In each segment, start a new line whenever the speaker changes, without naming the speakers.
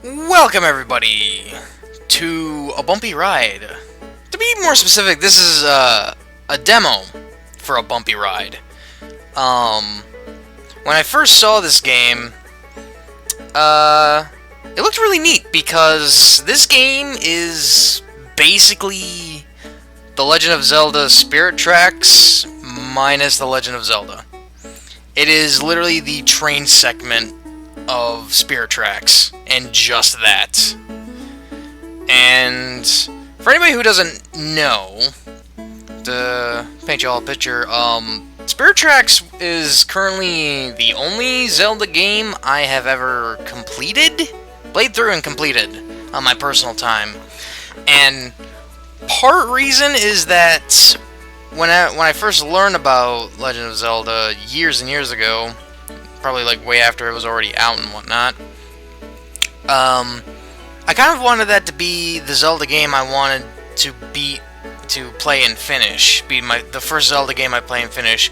Welcome everybody to a bumpy ride. To be more specific, this is a demo for a bumpy ride. When I first saw this game, it looked really neat because this game is basically The Legend of Zelda Spirit Tracks minus The Legend of Zelda. It is literally the train segment of Spirit Tracks, and just that. And for anybody who doesn't know, to paint you all a picture, Spirit Tracks is currently the only Zelda game I have ever played through and completed on my personal time. And part reason is that when I first learned about Legend of Zelda years and years ago, probably like way after it was already out and whatnot, I kind of wanted that to be the Zelda game I wanted to play and finish. Be the first Zelda game I play and finish.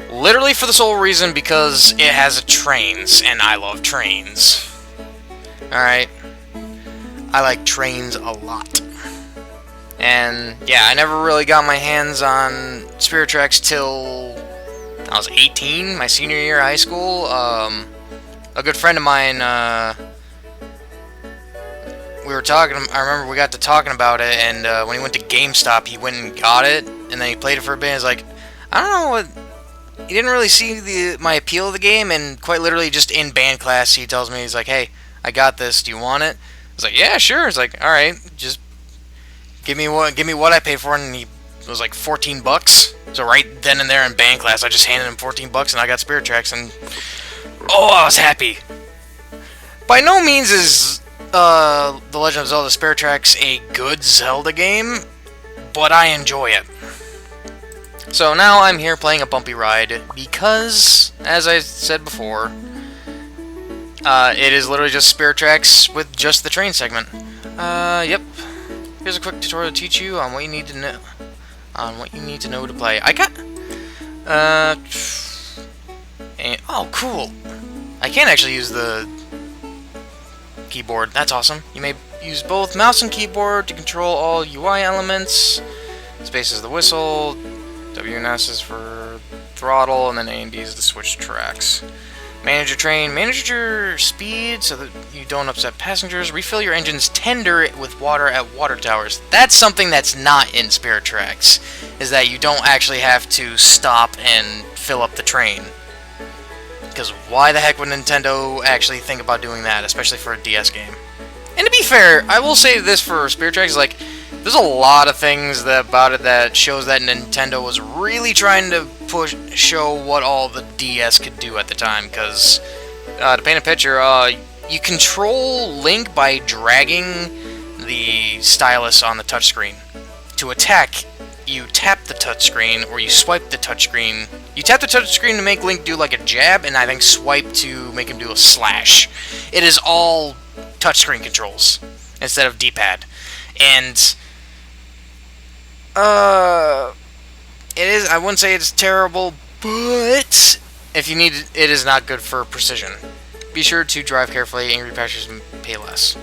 Literally for the sole reason because it has trains, and I love trains. Alright? I like trains a lot. And yeah, I never really got my hands on Spirit Tracks till I was 18, my senior year of high school. A good friend of mine, I remember we got to talking about it, and when he went to GameStop, he went and got it, and then he played it for a bit, and he's like, I don't know what, he didn't really see my appeal of the game, and quite literally just in band class, he tells me, he's like, hey, I got this, do you want it? I was like, yeah, sure. It's like, alright, just give me what I paid for it, and it was like 14 bucks. So right then and there in band class, I just handed him 14 bucks and I got Spirit Tracks, and oh, I was happy. By no means is The Legend of Zelda Spirit Tracks a good Zelda game, but I enjoy it. So now I'm here playing a bumpy ride because, as I said before, it is literally just Spirit Tracks with just the train segment. Yep. Here's a quick tutorial to teach you on what you need to know. To play. Oh, cool. I can actually use the keyboard. That's awesome. You may use both mouse and keyboard to control all UI elements. Space is the whistle, W and S is for throttle, and then A and D is to switch tracks. Manage your train. Manage your speed so that you don't upset passengers. Refill your engine's tender with water at water towers. That's something that's not in Spirit Tracks, is that you don't actually have to stop and fill up the train. Because why the heck would Nintendo actually think about doing that, especially for a DS game? And to be fair, I will say this for Spirit Tracks, like, there's a lot of things about it that shows that Nintendo was really trying to show what all the DS could do at the time, because, to paint a picture, you control Link by dragging the stylus on the touchscreen. To attack, you tap the touchscreen, or you swipe the touchscreen. You tap the touchscreen to make Link do like a jab, and I think swipe to make him do a slash. It is all touchscreen controls, instead of D-pad. And it is, I wouldn't say it's terrible, but if you need it, it is not good for precision. Be sure to drive carefully. Angry passengers pay less.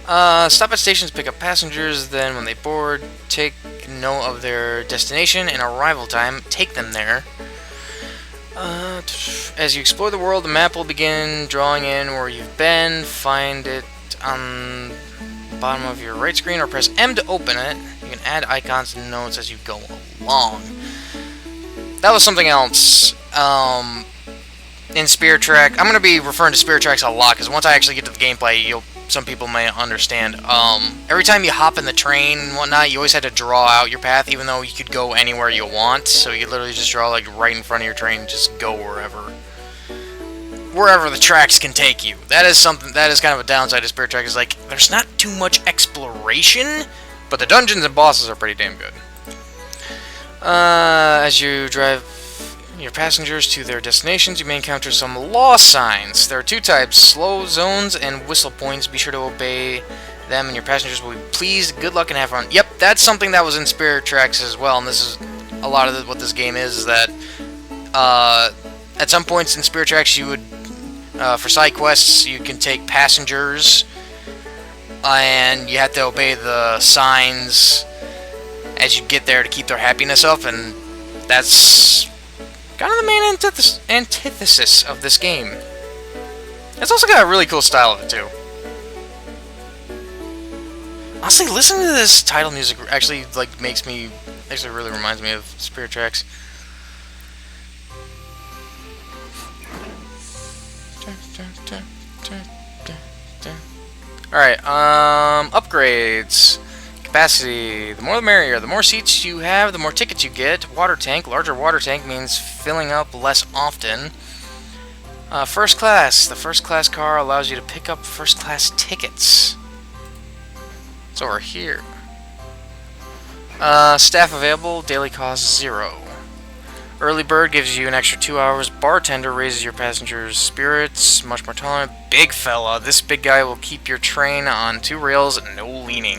Stop at stations, pick up passengers, then when they board, take note of their destination and arrival time, take them there. As you explore the world, the map will begin drawing in where you've been. Find it on the bottom of your right screen, or press M to open it. You can add icons and notes as you go along. That was something else. In Spirit Track, I'm going to be referring to Spirit Tracks a lot, because once I actually get to the gameplay, some people may understand. Every time you hop in the train and whatnot, you always had to draw out your path, even though you could go anywhere you want. So you could literally just draw like right in front of your train and just go wherever the tracks can take you. That is kind of a downside to Spirit Track, is like there's not too much exploration, but the dungeons and bosses are pretty damn good. As you drive your passengers to their destinations, you may encounter some lost signs. There are two types: slow zones and whistle points. Be sure to obey them, and your passengers will be pleased. Good luck and have fun. Yep, that's something that was in Spirit Tracks as well, and this is a lot of what this game is that at some points in Spirit Tracks you would For side quests, you can take passengers, and you have to obey the signs as you get there to keep their happiness up, and that's kind of the main antithesis of this game. It's also got a really cool style of it, too. Honestly, listening to this title music actually, like, actually really reminds me of Spirit Tracks. Alright, upgrades. Capacity. The more the merrier. The more seats you have, the more tickets you get. Water tank. Larger water tank means filling up less often. First class. The first class car allows you to pick up first class tickets. It's over here. Staff available. Daily cost 0. Early bird gives you an extra 2 hours. Bartender raises your passengers' spirits. Much more tolerant. Big fella. This big guy will keep your train on 2 rails, no leaning.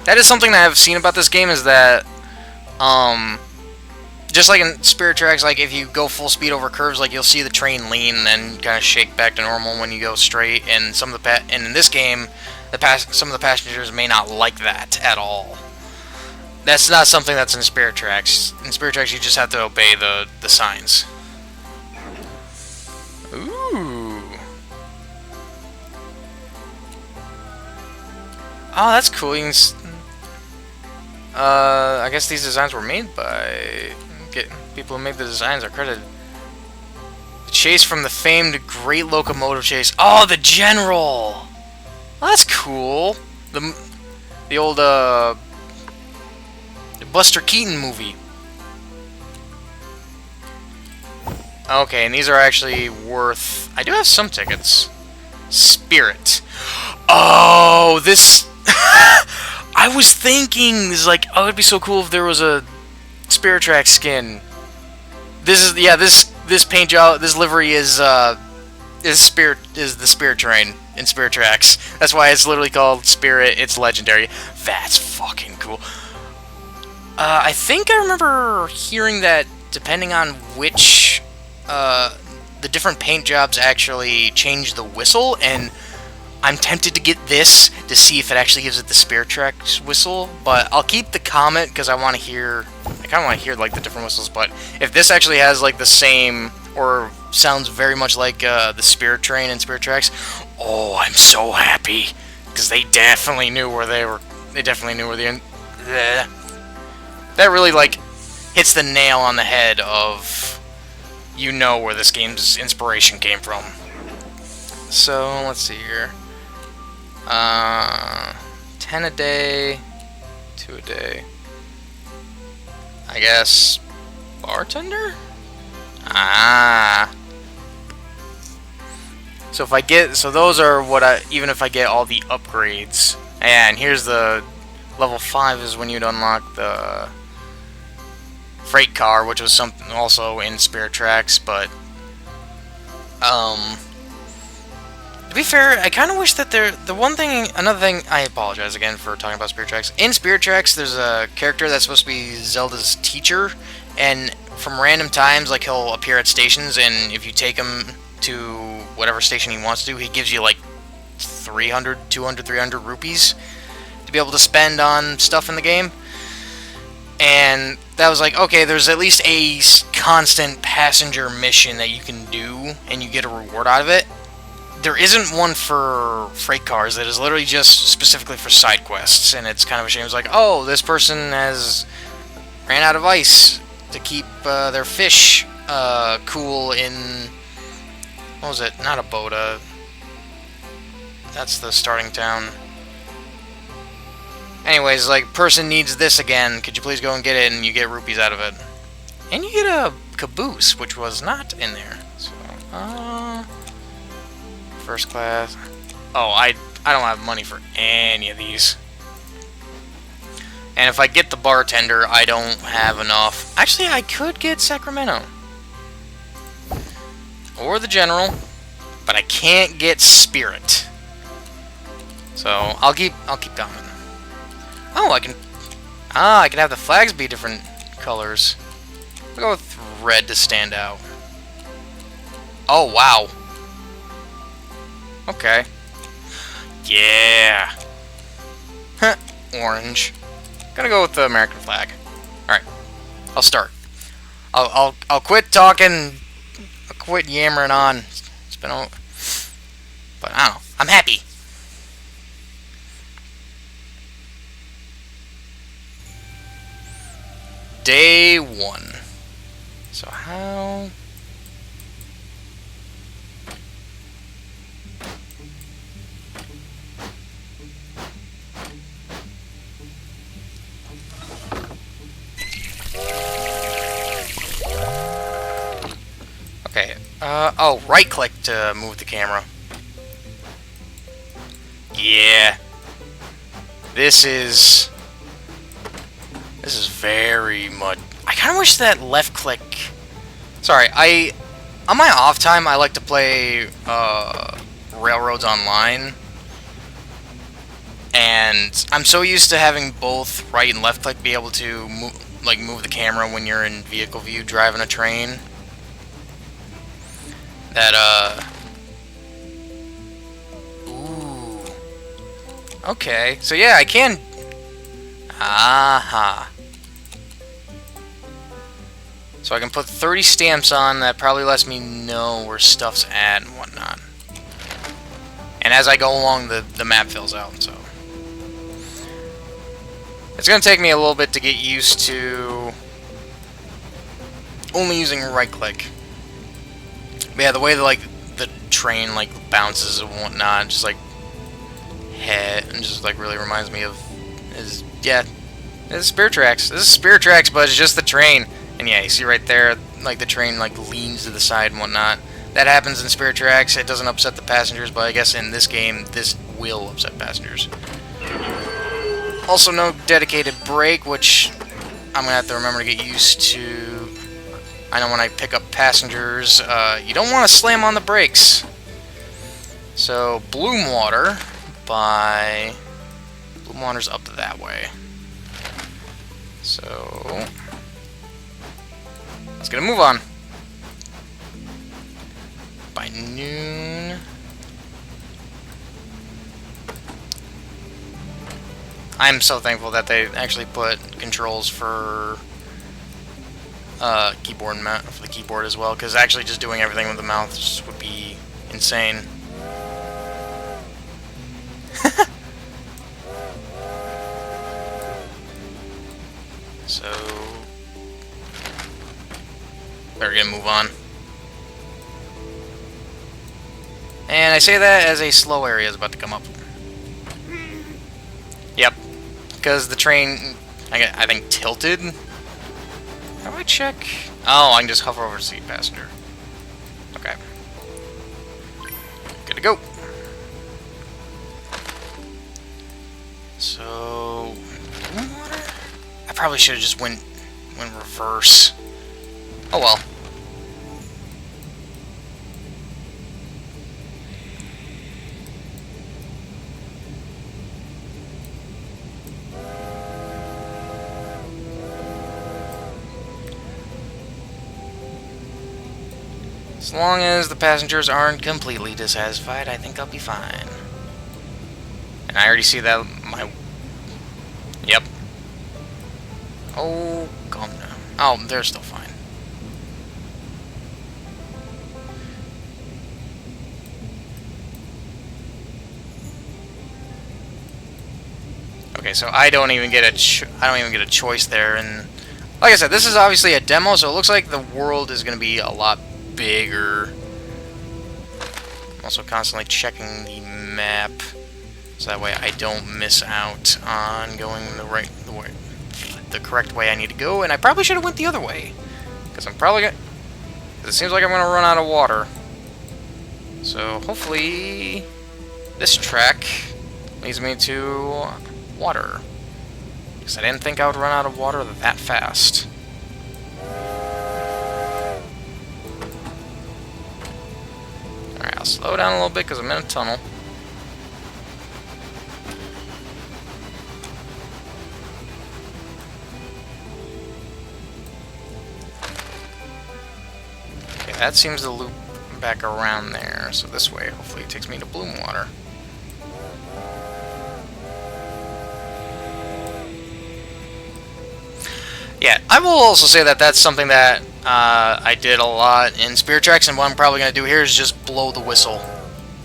That is something that I've seen about this game, is that, just like in Spirit Tracks, like if you go full speed over curves, like you'll see the train lean and then kind of shake back to normal when you go straight. And and in this game, some of the passengers may not like that at all. That's not something that's in Spirit Tracks. In Spirit Tracks, you just have to obey the signs. Ooh. Oh, that's cool. You can I guess these designs were made by people who made the designs are credited. The chase from the famed Great Locomotive Chase. Oh, the General. Oh, that's cool. The old Buster Keaton movie. Okay, and these are actually worth... I do have some tickets. Spirit. Oh, this... I was thinking, like, oh, it'd be so cool if there was a Spirit Tracks skin. This is, yeah, this paint job, this livery is the Spirit Train in Spirit Tracks. That's why it's literally called Spirit. It's legendary. That's fucking cool. I think I remember hearing that depending on which, the different paint jobs actually change the whistle, and I'm tempted to get this to see if it actually gives it the Spirit Tracks whistle, but I'll keep the comment because I kind of want to hear, like, the different whistles, but if this actually has, like, the same, or sounds very much like, the Spirit Train and Spirit Tracks, oh, I'm so happy, because they definitely knew where that really, like, hits the nail on the head of, you know, where this game's inspiration came from. So, let's see here. 10 a day, 2 a day. I guess bartender? Ah. So if I get, so those are what even if I get all the upgrades. And here's the level 5 is when you'd unlock the freight car, which was something also in Spirit Tracks, but to be fair, I kind of wish that another thing, I apologize again for talking about Spirit Tracks. In Spirit Tracks, there's a character that's supposed to be Zelda's teacher, and from random times, like, he'll appear at stations, and if you take him to whatever station he wants to, he gives you, like, 300 rupees to be able to spend on stuff in the game. And that was like, okay, there's at least a constant passenger mission that you can do, and you get a reward out of it. There isn't one for freight cars that is literally just specifically for side quests, and it's kind of a shame. It's like, oh, this person has ran out of ice to keep their fish cool in... What was it? Not Aboda. That's the starting town. Anyways, like, person needs this again. Could you please go and get it? And you get rupees out of it. And you get a caboose, which was not in there. So, first class. Oh, I don't have money for any of these. And if I get the bartender, I don't have enough. Actually, I could get Sacramento. Or the General. But I can't get Spirit. So, I'll keep going. Oh, I can have the flags be different colors. I'll go with red to stand out. Oh, wow. Okay. Yeah. Orange. Gonna go with the American flag. Alright. I'll start. I'll quit talking. I'll quit yammering on. It's been a... But I don't know. I'm happy. Day 1. So how... Okay, oh, right-click to move the camera. Yeah. This is very much... I kind of wish that left-click... Sorry, on my off time, I like to play, Railroads Online. And I'm so used to having both right and left-click be able to move the camera when you're in vehicle view driving a train. That, Ooh. Okay, so yeah, I can... Aha. So I can put 30 stamps on, that probably lets me know where stuff's at and whatnot. And as I go along, the map fills out, so... It's gonna take me a little bit to get used to... only using right-click. But yeah, the way that, the train, bounces and whatnot, just, and just, really reminds me of... yeah, this is Spirit Tracks. This is Spirit Tracks, but it's just the train. And yeah, you see right there, the train, leans to the side and whatnot. That happens in Spirit Tracks. It doesn't upset the passengers, but I guess in this game, this will upset passengers. Also, no dedicated brake, which I'm going to have to remember to get used to. I know when I pick up passengers, you don't want to slam on the brakes. So, Bloom Water by... Bloom Water's up that way. So... Let's get a move on. By noon... I'm so thankful that they actually put controls for keyboard for the keyboard as well, because actually just doing everything with the mouse would be insane. So better get a move on. And I say that as a slow area is about to come up. Yep. Because the train, I think, tilted. How do I check? Oh, I can just hover over to see passenger. Okay. Good to go. So, I probably should have just went reverse. Oh well. As long as the passengers aren't completely dissatisfied, I think I'll be fine. And I already see that my... Yep. Oh, calm down. Oh, they're still fine. Okay, so I don't even get a choice there, and like I said, this is obviously a demo, so it looks like the world is going to be a lot bigger. I'm also constantly checking the map, so that way I don't miss out on going the correct way I need to go. And I probably should have went the other way, because it seems like I'm gonna run out of water. So hopefully this track leads me to water, because I didn't think I would run out of water that fast. Alright, I'll slow down a little bit because I'm in a tunnel. Okay, that seems to loop back around there. So this way, hopefully it takes me to Bloom Water. Yeah, I will also say that that's something that I did a lot in Spirit Tracks, and what I'm probably going to do here is just blow the whistle.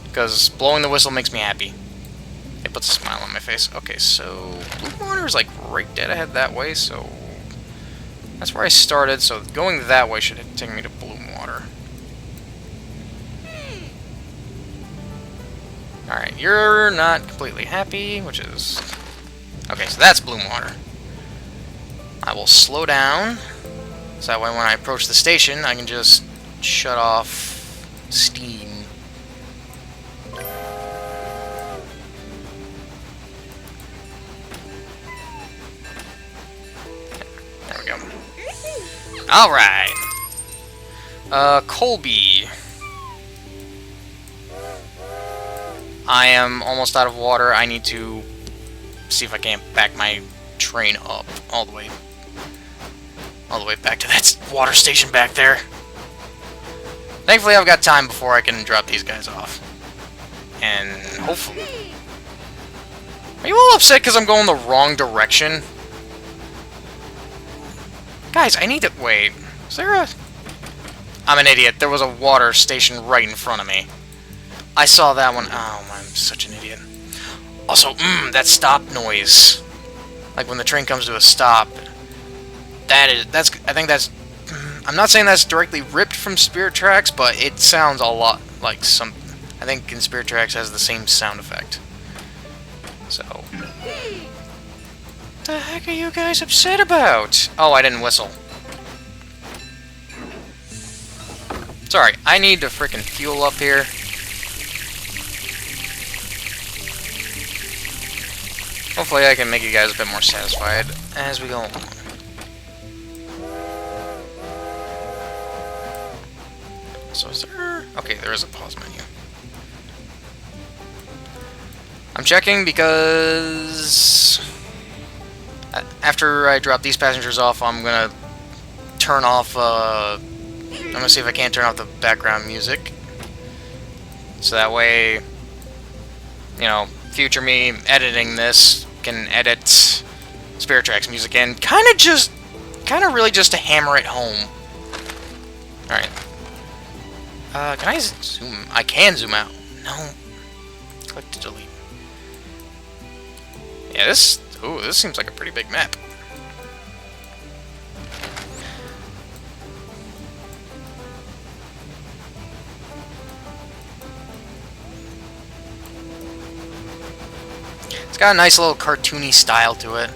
Because blowing the whistle makes me happy. It puts a smile on my face. Okay, so Bloom Water is like right dead ahead that way, so that's where I started, so going that way should take me to Bloom Water. Alright, you're not completely happy, which is... Okay, so that's Bloom Water. I will slow down, so that way when I approach the station, I can just shut off steam. There we go. Alright. Colby. I am almost out of water. I need to see if I can't back my train up all the way back to that water station back there. Thankfully, I've got time before I can drop these guys off. And hopefully... Are you all upset because I'm going the wrong direction? Guys, I need to... Wait. Is there a... I'm an idiot. There was a water station right in front of me. I saw that one. Oh, I'm such an idiot. Also, that stop noise. Like when the train comes to a stop. I think that's... I'm not saying that's directly ripped from Spirit Tracks, but it sounds a lot like some... I think in Spirit Tracks has the same sound effect. So... What the heck are you guys upset about? Oh, I didn't whistle. Sorry, I need to frickin' fuel up here. Hopefully I can make you guys a bit more satisfied as we go along. So is there... Okay, there is a pause menu. I'm checking because... After I drop these passengers off, I'm gonna turn off... I'm gonna see if I can't turn off the background music. So that way... You know, future me editing this can edit Spirit Tracks music in. Kind of really just to hammer it home. Alright. Can I zoom? I can zoom out. No. Click to delete. Yeah, this seems like a pretty big map. It's got a nice little cartoony style to it.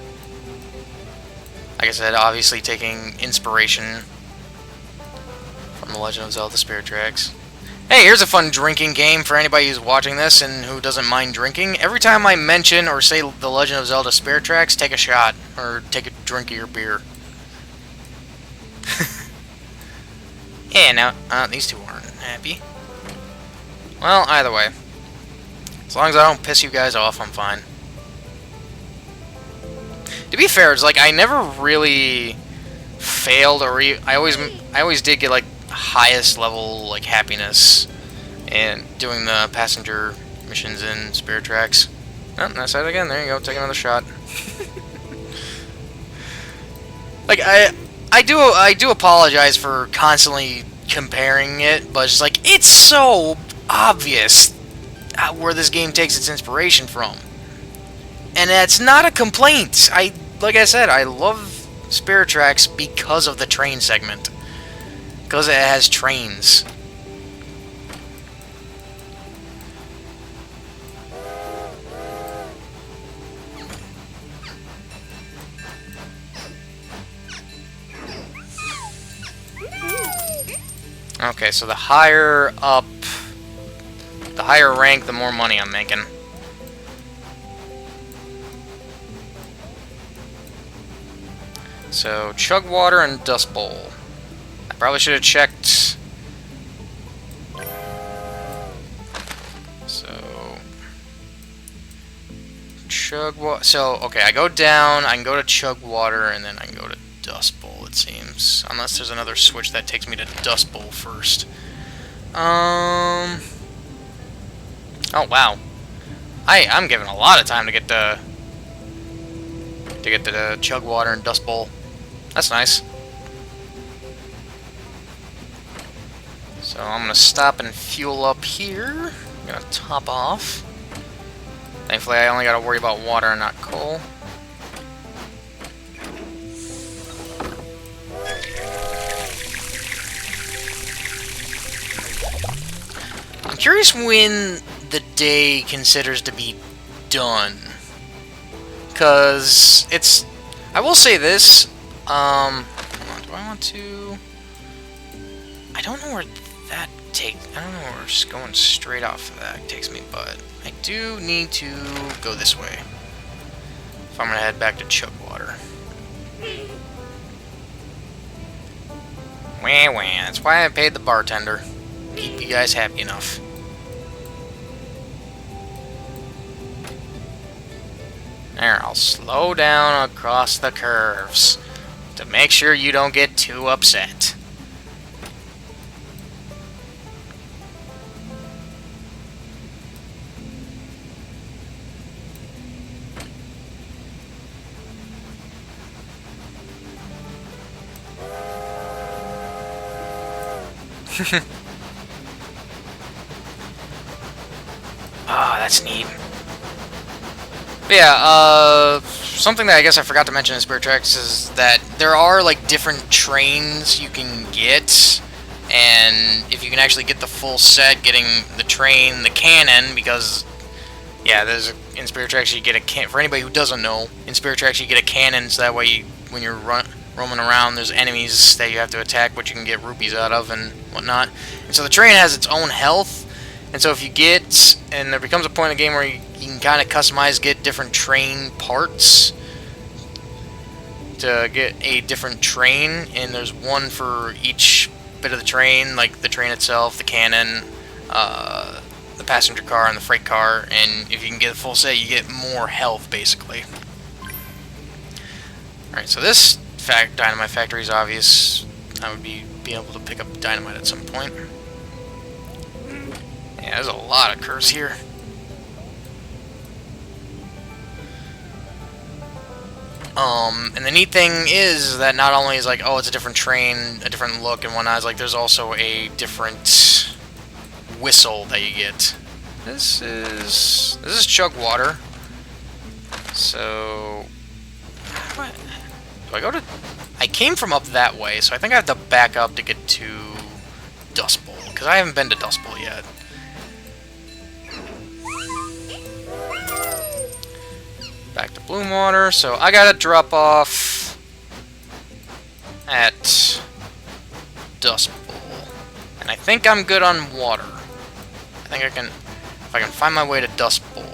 Like I said, obviously taking inspiration from The Legend of Zelda Spirit Tracks. Hey, here's a fun drinking game for anybody who's watching this and who doesn't mind drinking. Every time I mention or say The Legend of Zelda Spirit Tracks, take a shot, or take a drink of your beer. Yeah, now, these two aren't happy. Well, either way. As long as I don't piss you guys off, I'm fine. To be fair, it's like I never really failed, or I always did get like highest level like happiness and doing the passenger missions in Spirit Tracks. Oh, that's it again. There you go. Take another shot. Like I do apologize for constantly comparing it, but it's like it's so obvious where this game takes its inspiration from. And that's not a complaint. Like I said, I love Spirit Tracks because of the train segment. Because it has trains. Okay, so the higher up, the higher rank, the more money I'm making. So, Chug Water and Dust Bowl. I probably should have checked. So, Chug Water. So, okay, I go down, I can go to Chug Water, and then I can go to Dust Bowl, it seems. Unless there's another switch that takes me to Dust Bowl first. Oh wow. I'm giving a lot of time to get to the chug water and dust bowl. That's nice. So I'm gonna stop and fuel up here. I'm gonna top off. Thankfully, I only gotta worry about water and not coal. I'm curious when the day considers to be done. Because it's... I will say this. Hold on, do I want to... I don't know where that takes... I don't know where it's going straight off of that takes me, but I do need to go this way if I'm going to head back to Chugwater. Wah wah, that's why I paid the bartender. Keep you guys happy enough. There, I'll slow down across the curves to make sure you don't get too upset. Ah, that's neat. But yeah, something that I guess I forgot to mention in Spirit Tracks is that there are like different trains you can get, and if you can actually get the full set, getting the train, the cannon, because yeah, in Spirit Tracks you get a can. For anybody who doesn't know, in Spirit Tracks you get a cannon, so that way when you're roaming around, there's enemies that you have to attack, which you can get rupees out of and whatnot. And so the train has its own health. And so if you get, and there becomes a point in the game where you can kind of customize, get different train parts to get a different train, and there's one for each bit of the train, like the train itself, the cannon, the passenger car, and the freight car, and if you can get a full set, you get more health, basically. Alright, so this dynamite factory is obvious. I would be able to pick up dynamite at some point. Yeah, there's a lot of curves here. And the neat thing is that not only is like, oh, it's a different train, a different look and whatnot, it's like there's also a different whistle that you get. This is Chugwater. So what? Do I go to... I came from up that way, so I think I have to back up to get to Dust Bowl, because I haven't been to Dust Bowl yet. Back to Bloomwater, so I gotta drop off at Dust Bowl. And I think I'm good on water. I think I can... if I can find my way to Dust Bowl.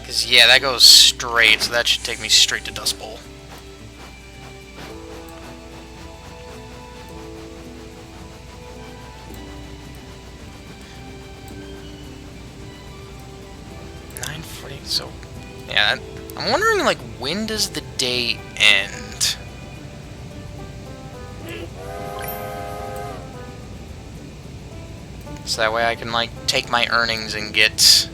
Because, yeah, that goes straight, so that should take me straight to Dust Bowl. So, yeah, I'm wondering, like, when does the day end? So that way I can, like, take my earnings and get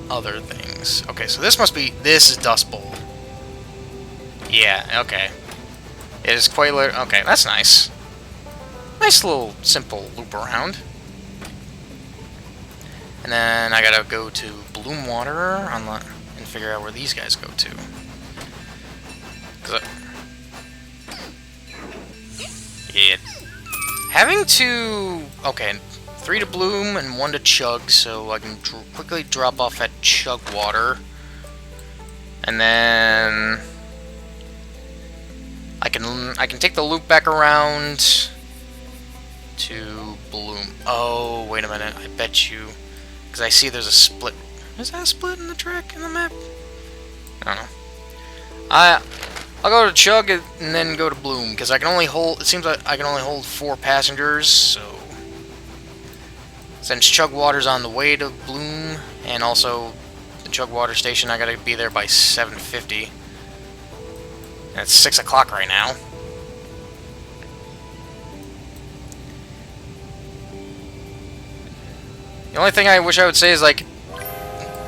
other things. Okay, so this is Dust Bowl. Yeah, okay. It is quite literally, okay, that's nice. Nice little, simple loop around. And then I gotta go to Bloomwater and figure out where these guys go to. Yeah. Having to... okay, 3 to Bloom and 1 to Chug, so I can quickly drop off at Chugwater. And then... I can take the loop back around to Bloom. Oh, wait a minute, I bet you... because I see there's a split. Is that a split in the track, in the map? I don't know. I'll go to Chug and then go to Bloom, because I can only hold... it seems like I can only hold 4 passengers, so... since Chugwater's on the way to Bloom, and also the Chugwater station, I gotta be there by 7:50. And it's 6 o'clock right now. The only thing I wish I would say is, like,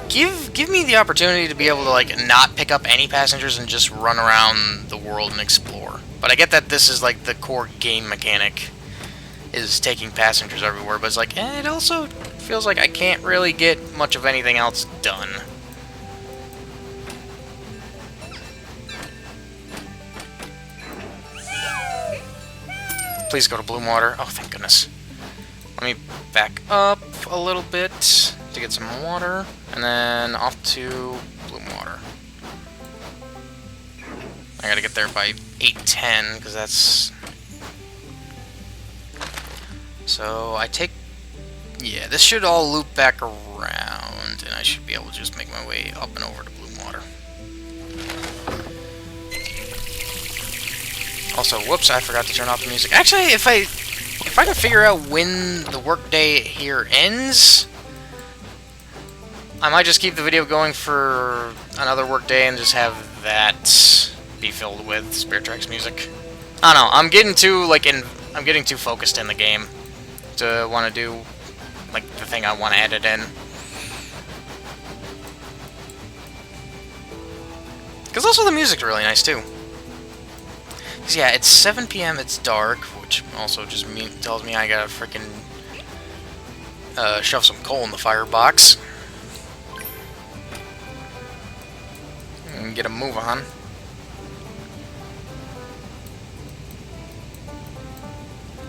give me the opportunity to be able to, like, not pick up any passengers and just run around the world and explore. But I get that this is, like, the core game mechanic, is taking passengers everywhere, but it's like, it also feels like I can't really get much of anything else done. Please go to Bloom Water. Oh, thank goodness. Let me back up a little bit to get some water, and then off to Bloom Water. I gotta get there by 8:10, because that's... So, I take... Yeah, this should all loop back around, and I should be able to just make my way up and over to Bloom Water. Also, whoops, I forgot to turn off the music. Actually, if I can figure out when the workday here ends, I might just keep the video going for another workday and just have that be filled with Spirit Tracks music. I don't know, I'm getting too focused in the game to want to do, like, the thing I want to edit in. Because also the music's really nice, too. Because, yeah, it's 7 p.m., it's dark, which also just tells me I gotta frickin' shove some coal in the firebox. And get a move on.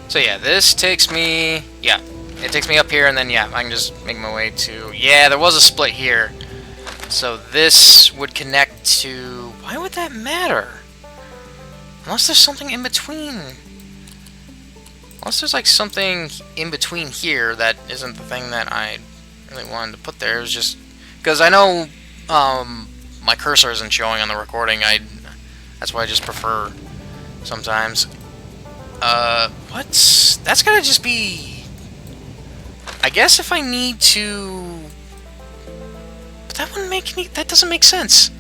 So yeah, this takes me... Yeah, it takes me up here, and then, yeah, I can just make my way to... Yeah, there was a split here. So this would connect to... Why would that matter? Unless there's something in between. Unless there's, like, something in between here that isn't the thing that I really wanted to put there. It was just... Because I know my cursor isn't showing on the recording. That's why I just prefer sometimes. What? That's gotta just be... I guess if I need to... But that wouldn't make any... That doesn't make sense.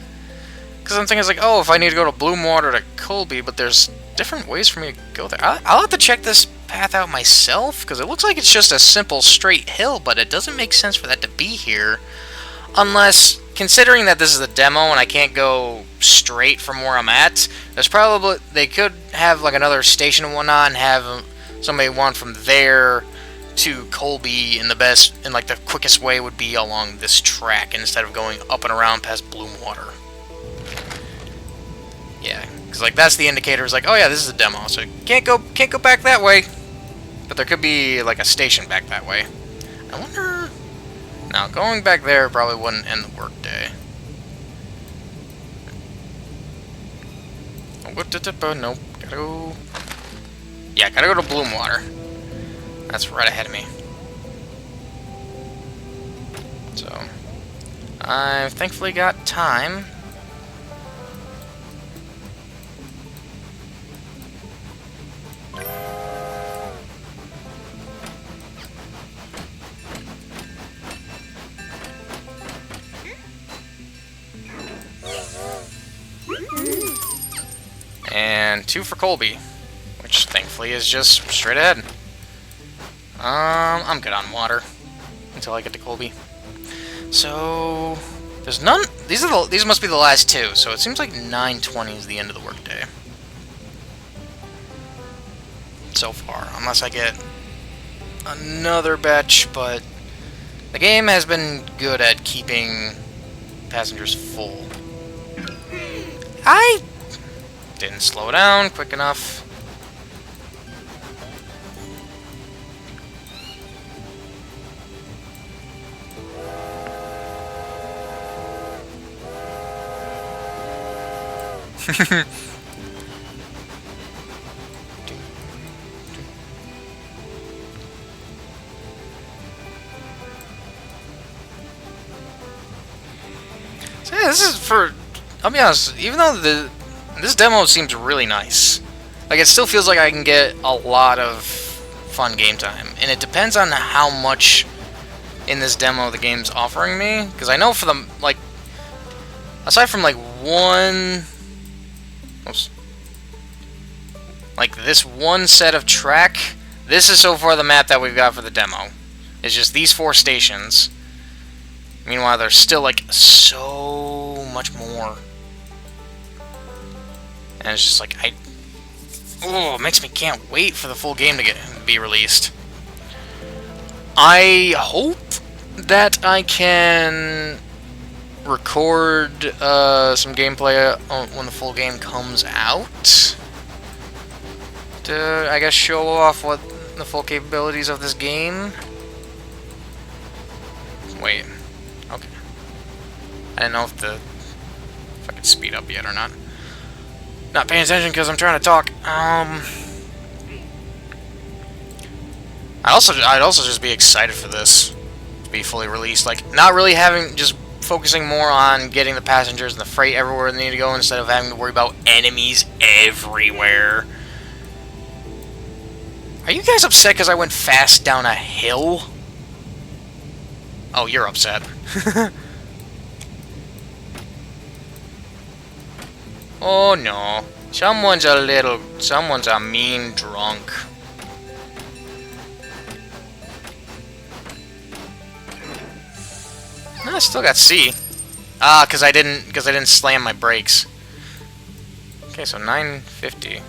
Because I'm thinking, like, oh, if I need to go to Bloom Water to Colby, but there's different ways for me to go there. I'll have to check this path out myself, because it looks like it's just a simple straight hill, but it doesn't make sense for that to be here. Unless, considering that this is a demo and I can't go straight from where I'm at, there's probably... They could have, like, another station and whatnot, and have somebody want from there to Colby, and like, the quickest way would be along this track, instead of going up and around past Bloom Water. Yeah, because, like, that's the indicator. It's like, oh yeah, this is a demo, so can't go back that way. But there could be, like, a station back that way. I wonder... Now, going back there probably wouldn't end the workday. Nope, gotta go... Yeah, gotta go to Bloom Water. That's right ahead of me. So, I've thankfully got time. And 2 for Colby, which thankfully is just straight ahead. I'm good on water until I get to Colby. So there's none. These must be the last 2. So it seems like 9:20 is the end of the workday so far, unless I get another batch. But the game has been good at keeping passengers full. I didn't slow down quick enough. So yeah, this is for... I'll be honest, even though this demo seems really nice, like, it still feels like I can get a lot of fun game time. And it depends on how much in this demo the game's offering me. Because I know for the, like, aside from, like, one Oops. Like, this one set of track, this is so far the map that we've got for the demo. It's just these 4 stations. Meanwhile, there's still, like, so much more. And it's just like, oh, it makes me can't wait for the full game to be released. I hope that I can record some gameplay when the full game comes out. To, I guess, show off what the full capabilities of this game. Wait. Okay. I didn't know if I could speed up yet or not. Not paying attention because I'm trying to talk. I'd also just be excited for this to be fully released. Like, not really just focusing more on getting the passengers and the freight everywhere they need to go instead of having to worry about enemies everywhere. Are you guys upset because I went fast down a hill? Oh, you're upset. Oh no. Someone's a mean drunk. No, I still got C. Ah, because I didn't slam my brakes. Okay, so 950.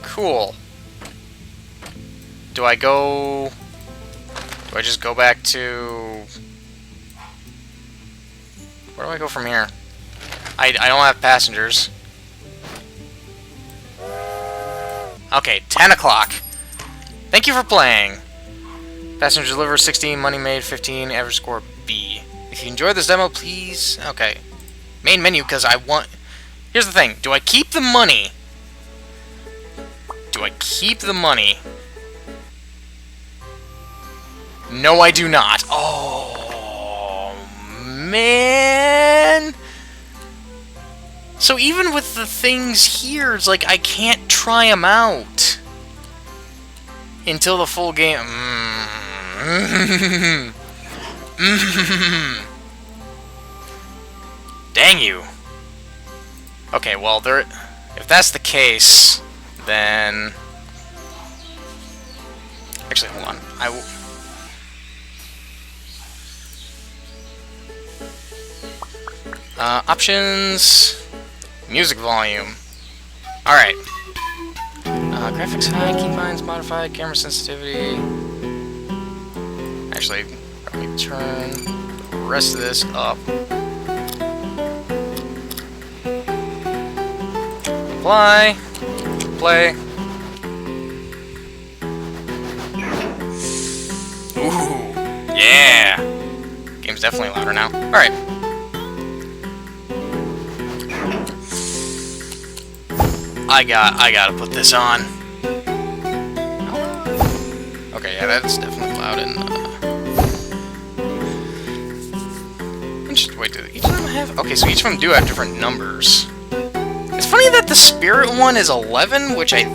Cool. Do I just go back to... Where do I go from here? I don't have passengers. Okay, 10 o'clock. Thank you for playing. Passenger deliver 16, money made 15, average score B. If you enjoyed this demo, please... Okay. Main menu, because I want... Here's the thing. Do I keep the money? Do I keep the money? No, I do not. Oh, man. So even with the things here, it's like I can't try them out until the full game. Dang you. Okay, well, if that's the case, then... Actually, hold on. Options... Music volume. Alright. Graphics high, keybinds modified, camera sensitivity. Actually, let me turn the rest of this up. Apply. Play. Ooh. Yeah. Game's definitely louder now. Alright. I gotta put this on. Okay, yeah, that's definitely loud and wait, do each of them have... Okay, so each of them do have different numbers. It's funny that the spirit one is 11, which I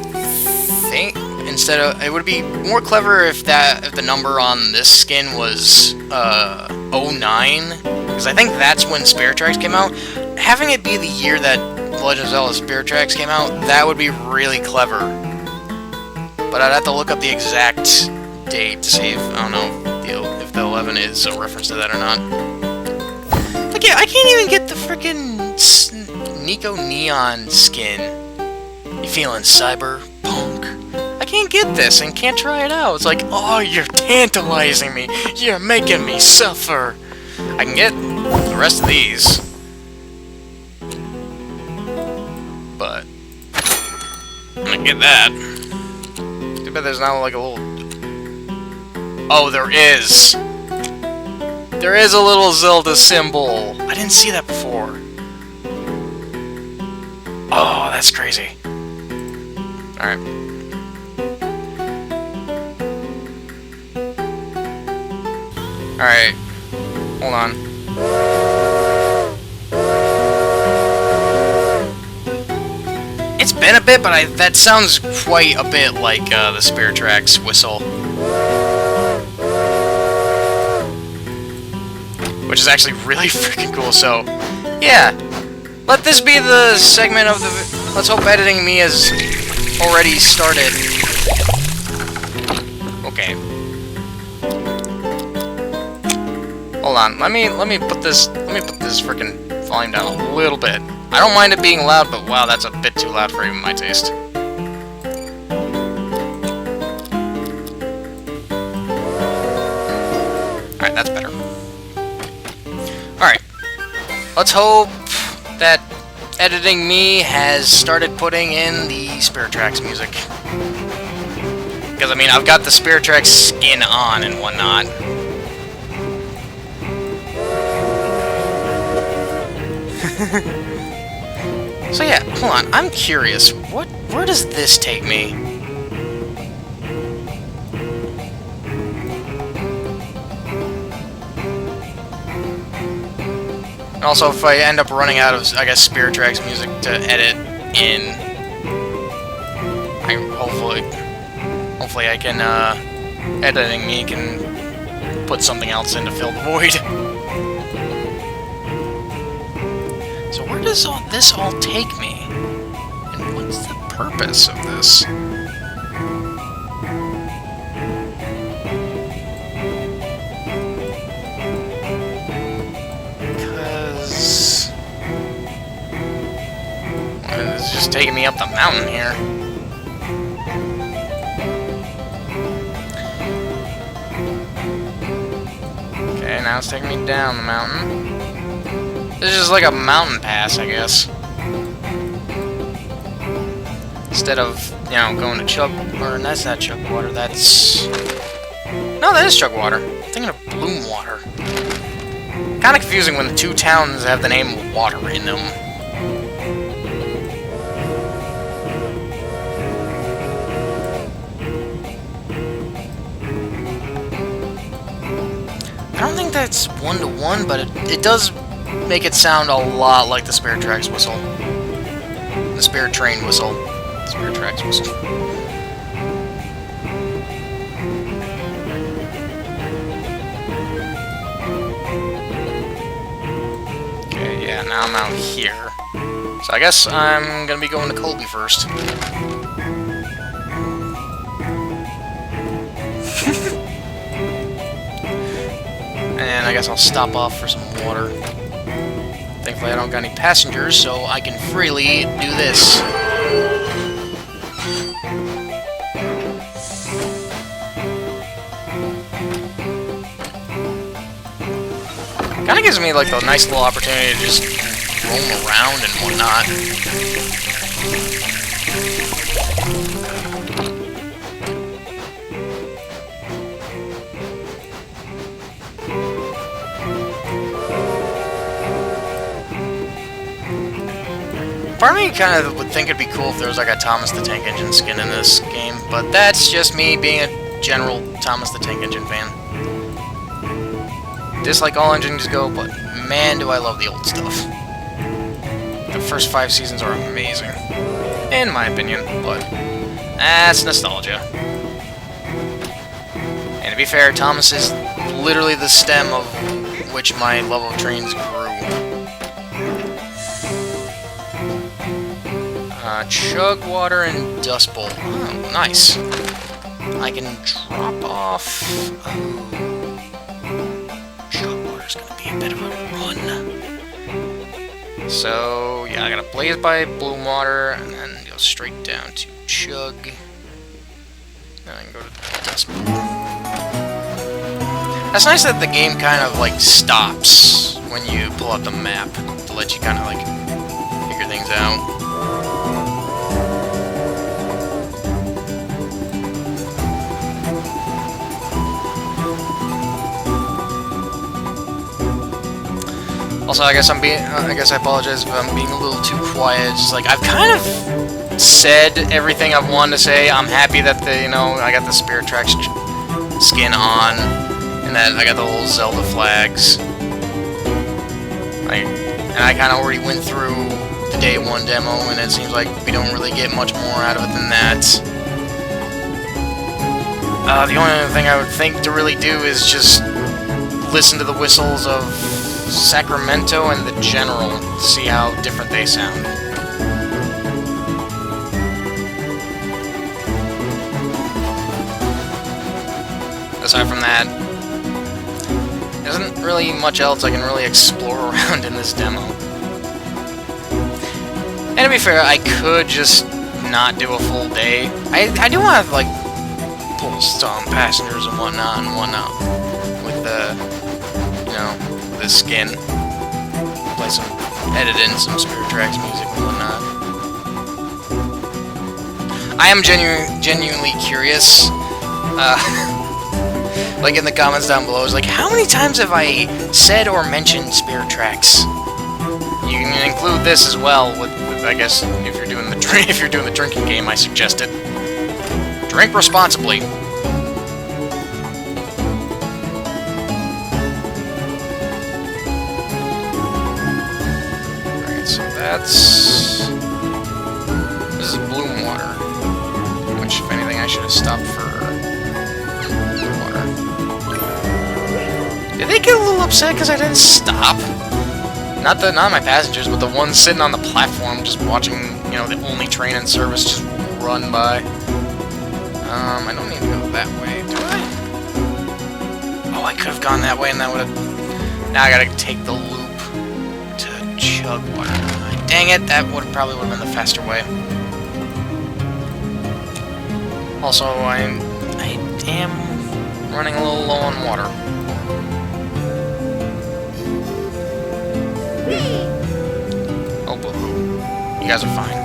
think instead of... It would be more clever if the number on this skin was 09, because I think that's when Spirit Tracks came out. Having it be the year that Legend of Zelda Spirit Tracks came out, that would be really clever. But I'd have to look up the exact date to see if, I don't know, if the 11 is a reference to that or not. Like, yeah, I can't even get the frickin' Nico Neon skin. You feeling cyberpunk? I can't get this and can't try it out. It's like, oh, you're tantalizing me. You're making me suffer. I can get the rest of these. But I'm gonna get that. Too bad there's not like a little... Oh, there is! There is a little Zelda symbol! I didn't see that before. Oh, that's crazy. Alright. Alright. Hold on. It's been a bit, but that sounds quite a bit like the Spirit Tracks whistle. Which is actually really freaking cool, so... Yeah! Let this be the segment of the... Let's hope editing me has already started. Okay. Hold on. Let me put this freaking volume down a little bit. I don't mind it being loud, but wow, that's a bit too loud for even my taste. Alright, that's better. Alright. Let's hope that editing me has started putting in the Spirit Tracks music. Because, I mean, I've got the Spirit Tracks skin on and whatnot. So yeah, hold on, I'm curious, where does this take me? And also, if I end up running out of, I guess, Spirit Tracks music to edit in, hopefully I can, editing me can put something else in to fill the void. So where does this all take me? And what's the purpose of this? Because it's just taking me up the mountain here. Okay, now it's taking me down the mountain. This is just like a mountain pass, I guess. Instead of, you know, going to Chug... Or, that's not Chugwater, that's... No, that is Chugwater. I'm thinking of Bloomwater. Kind of confusing when the two towns have the name water in them. I don't think that's one-to-one, but it does make it sound a lot like the Spirit Tracks whistle. The Spirit Train whistle. Spirit Tracks whistle. Okay, yeah, now I'm out here. So I guess I'm gonna be going to Colby first. And I guess I'll stop off for some water. Thankfully I don't got any passengers, so I can freely do this. Kinda gives me like a nice little opportunity to just roam around and whatnot. Part of me kind of would think it'd be cool if there was like a Thomas the Tank Engine skin in this game, but that's just me being a general Thomas the Tank Engine fan. Dislike all engines go, but man do I love the old stuff. The first 5 seasons are amazing, in my opinion, but that's nostalgia. And to be fair, Thomas is literally the stem of which my love of trains grew. Chugwater and Dust Bowl. Oh, nice. I can drop off... Oh. Chugwater's gonna be a bit of a run. So, yeah, I gotta blaze by Bloomwater, and then go straight down to Chug. Then I can go to Dust Bowl. That's nice that the game kind of, like, stops when you pull out the map to let you kind of, like, figure things out. Also, I guess I apologize if I'm being a little too quiet. Just like I've kind of said everything I've wanted to say. I'm happy that I got the Spirit Tracks skin on, and that I got the whole Zelda flags. And I kind of already went through the day 1 demo, and it seems like we don't really get much more out of it than that. The only other thing I would think to really do is just listen to the whistles of Sacramento and the General to see how different they sound. aside from that, there isn't really much else I can really explore around in this demo. And to be fair, I could just not do a full day. I do want to, like, pull some passengers and whatnot with the, you know, the skin. Play some, edit in some Spirit Tracks music and whatnot. I am genuinely curious, like in the comments down below, is like, how many times have I said or mentioned Spirit Tracks? You can include this as well with I guess if you're doing the drinking game I suggested. Drink responsibly. Alright, so this is Bloom Water. Which, if anything, I should have stopped for water. Did they get a little upset because I didn't stop? Not my passengers, but the ones sitting on the platform just watching, you know, the only train in service just run by. I don't need to go that way, do I? Oh, I could have gone that way and that would have... Now I gotta take the loop to Chugwater. Dang it, that probably would have been the faster way. Also, I am running a little low on water. Oh, boo-hoo. You guys are fine.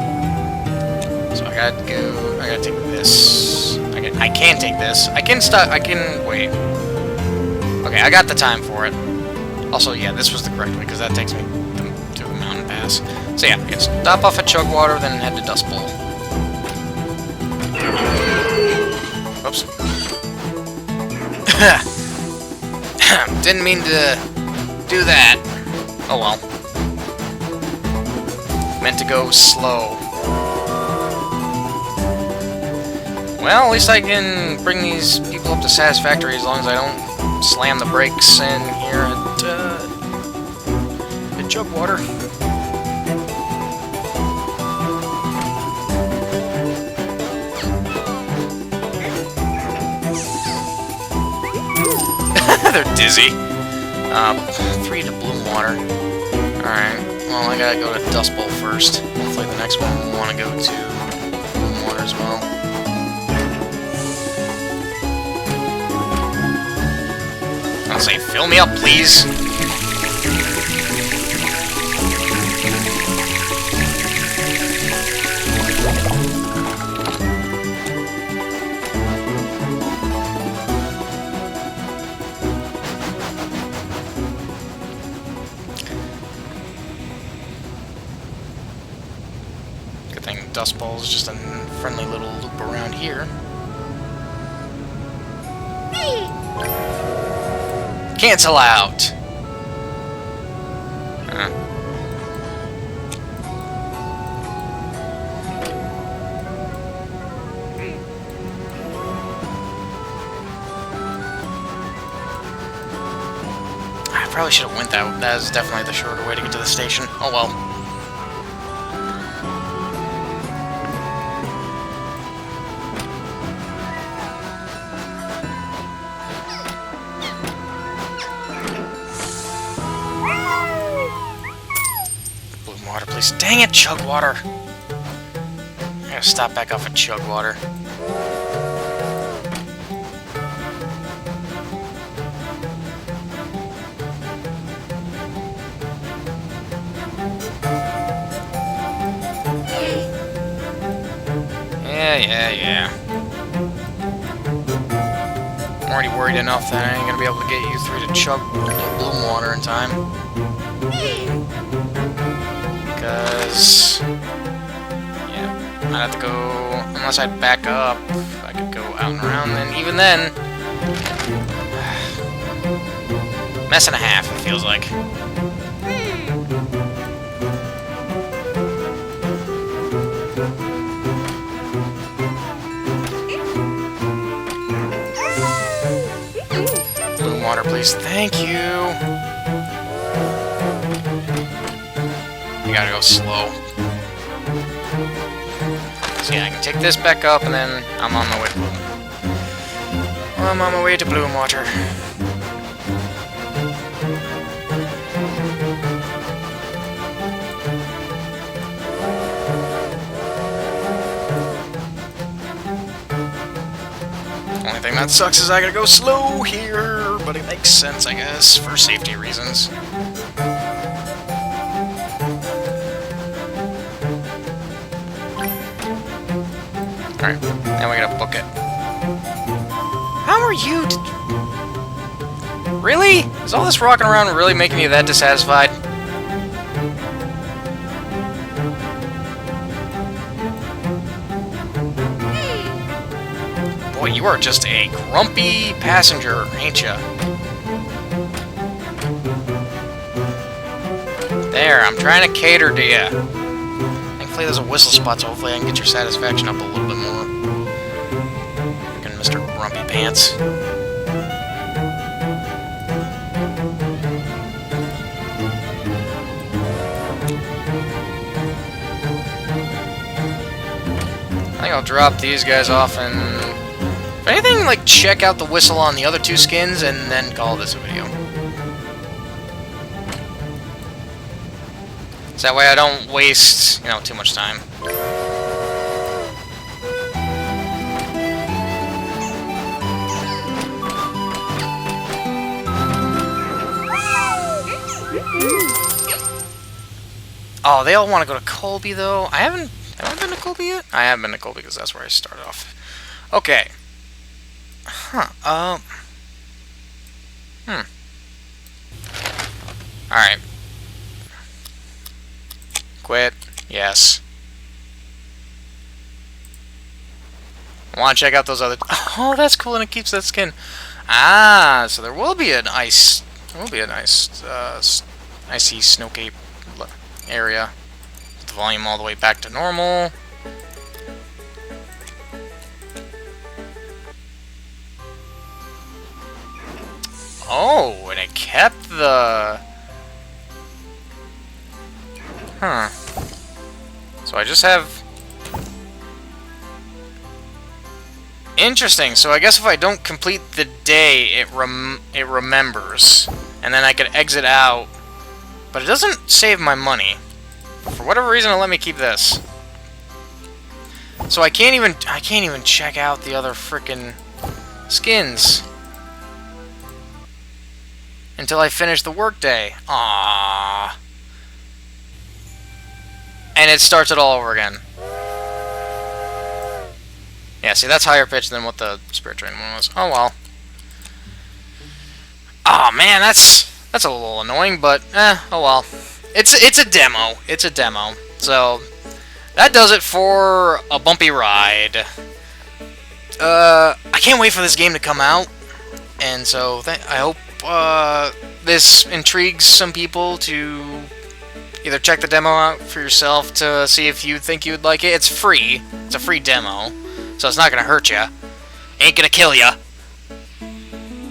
So I gotta take this. I can take this. I can stop, wait. Okay, I got the time for it. Also, yeah, this was the correct way, because that takes me to the mountain pass. So yeah, I can stop off at Chugwater, then head to Dust Bowl. Oops. Didn't mean to do that. Oh well. Meant to go slow. Well, at least I can bring these people up to satisfactory as long as I don't slam the brakes in here at Chugwater. They're dizzy. 3 to Bloom Water. Alright, well, I gotta go to Dust Bowl first. Hopefully the next one will want to go to Bloom Water as well. I'll say, fill me up, please! Dust Bowl is just a friendly little loop around here. Cancel out! I probably should have went that. That is definitely the shorter way to get to the station. Oh well. Water, please. Dang it, Chugwater! I gotta stop back off at Chugwater. Yeah. I'm already worried enough that I ain't gonna be able to get you through to Bloom Water in time. Because, yeah, I'd have to go, unless I'd back up, I could go out and around, and even then, mess and a half, it feels like. Bloom Water, please. Thank you. You gotta go slow. So yeah, I can take this back up, and then I'm on my way to Bloom. I'm on my way to Bloom Water. Only thing that sucks is I gotta go slow here, but it makes sense, I guess, for safety reasons. Alright, now we gotta book it. How are you? Really? Is all this rocking around really making you that dissatisfied? Boy, you are just a grumpy passenger, ain't ya? There, I'm trying to cater to ya. Thankfully there's a whistle spot, so hopefully I can get your satisfaction up a little bit more. Freaking Mr. Grumpy Pants. I think I'll drop these guys off and... if anything, like, check out the whistle on the other two skins and then call this a video. So that way I don't waste, you know, too much time. Oh, they all want to go to Colby, though. Have I been to Colby yet? I have been to Colby because that's where I started off. Okay. Huh, Alright. Quit. Yes. I want to check out those other... oh, that's cool, and it keeps that skin. Ah, so there will be an ice... there will be a nice, icy snowcape area. With the volume all the way back to normal. Oh, and it kept the... huh. So I just have... interesting. So I guess if I don't complete the day, it remembers. And then I could exit out. But it doesn't save my money. For whatever reason, it'll let me keep this. So I can't even check out the other frickin' skins. Until I finish the workday. Aww. And it starts it all over again. Yeah, see, that's higher pitch than what the Spirit Train one was. Oh well. Oh man, that's a little annoying, but oh well. It's a demo. It's a demo. So that does it for a bumpy ride. I can't wait for this game to come out, and so I hope this intrigues some people to either check the demo out for yourself to see if you think you'd like it. It's free. It's a free demo, so it's not gonna hurt you. Ain't gonna kill you.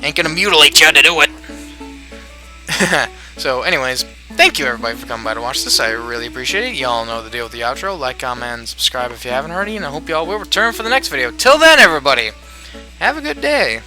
Ain't gonna mutilate you to do it. So, anyways, thank you everybody for coming by to watch this. I really appreciate it. Y'all know the deal with the outro. Like, comment, and subscribe if you haven't already, and I hope y'all will return for the next video. Till then, everybody, have a good day.